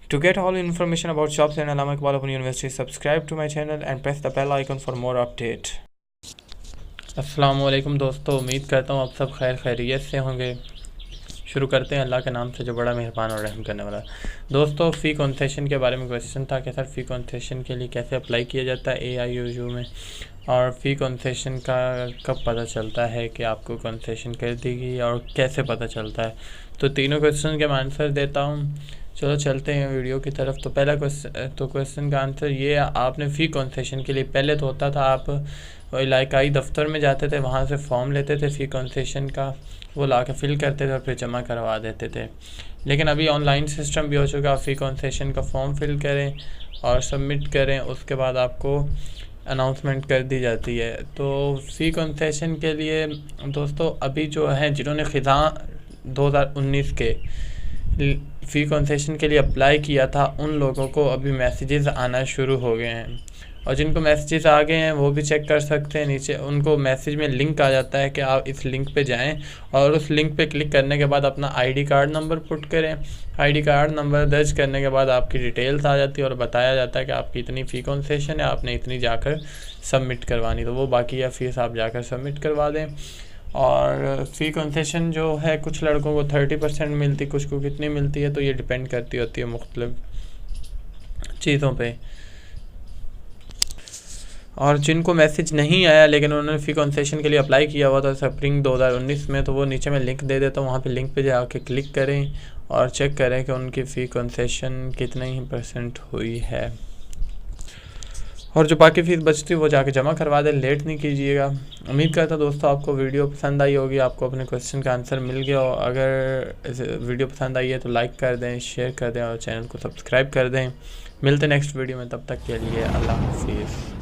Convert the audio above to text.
To get all information about jobs in Allama Iqbal Open University, subscribe to my channel and press the bell icon for more update. अस्सलामुअलैकुम दोस्तों, उम्मीद करता हूँ आप सब खैरियत से होंगे। शुरू करते हैं अल्लाह के नाम से जो बड़ा मेहरबान और रहम करने वाला। दोस्तों, फ़ी कंसेशन के बारे में क्वेश्चन था कि सर फ़ी कंसेशन के लिए कैसे अप्लाई किया जाता है AIU में, और फ़ी कंसेशन का कब पता चलता है कि आपको कंसेशन कर देगी और कैसे पता चलता है। तो तीनों क्वेश्चन के मैं आंसर देता हूँ। चलो चलते हैं वीडियो की तरफ। तो पहला क्वेश्चन का आंसर ये, आपने फ़ी कंसेशन के लिए पहले तो होता था आप इलाकाई दफ्तर में जाते थे, वहाँ से फॉर्म लेते थे फ़ी कंसेशन का, वो ला के फ़िल करते थे और फिर जमा करवा देते थे। लेकिन अभी ऑनलाइन सिस्टम भी हो चुका है। फ़ी कंसेशन का फॉर्म फिल करें और सबमिट करें, उसके बाद आपको अनाउंसमेंट कर दी जाती है। तो फ़ी कंसेशन के लिए दोस्तों अभी जो है जिन्होंने ख़िज़ा 2019 के फ़ी कंसेशन के लिए अप्लाई किया था, उन लोगों को अभी मैसेजेस आना शुरू हो गए हैं, और जिनको मैसेजेस आ गए हैं वो भी चेक कर सकते हैं। नीचे उनको मैसेज में लिंक आ जाता है कि आप इस लिंक पे जाएं और उस लिंक पे क्लिक करने के बाद अपना ID कार्ड नंबर पुट करें। ID कार्ड नंबर दर्ज करने के बाद आपकी डिटेल्स आ जाती है और बताया जाता है कि आपकी इतनी फ़ी कंसेशन है, आपने इतनी जाकर सबमिट करवानी। तो वो बाकी या फ़ीस आप जाकर सबमिट करवा दें। और फ़ी कंसेशन जो है कुछ लड़कों को 30% मिलती, कुछ को कितनी मिलती है, तो ये डिपेंड करती होती है मुख्तलिफ चीज़ों पे। और जिनको मैसेज नहीं आया लेकिन उन्होंने फ़ी कंसेशन के लिए अप्लाई किया हुआ था स्प्रिंग 2019 में, तो वो नीचे मैं लिंक दे देता हूँ, वहाँ पे लिंक पे जाके क्लिक करें और चेक करें कि उनकी फ़ी कंसेशन कितने ही % हुई है, और जो बाकी फ़ीस बचती है वो जाके जमा करवा दें, लेट नहीं कीजिएगा। उम्मीद करता दोस्तों आपको वीडियो पसंद आई होगी, आपको अपने क्वेश्चन का आंसर मिल गया हो। अगर वीडियो पसंद आई है तो लाइक कर दें, शेयर कर दें और चैनल को सब्सक्राइब कर दें। मिलते नेक्स्ट वीडियो में, तब तक के लिए अल्लाह हाफिज़।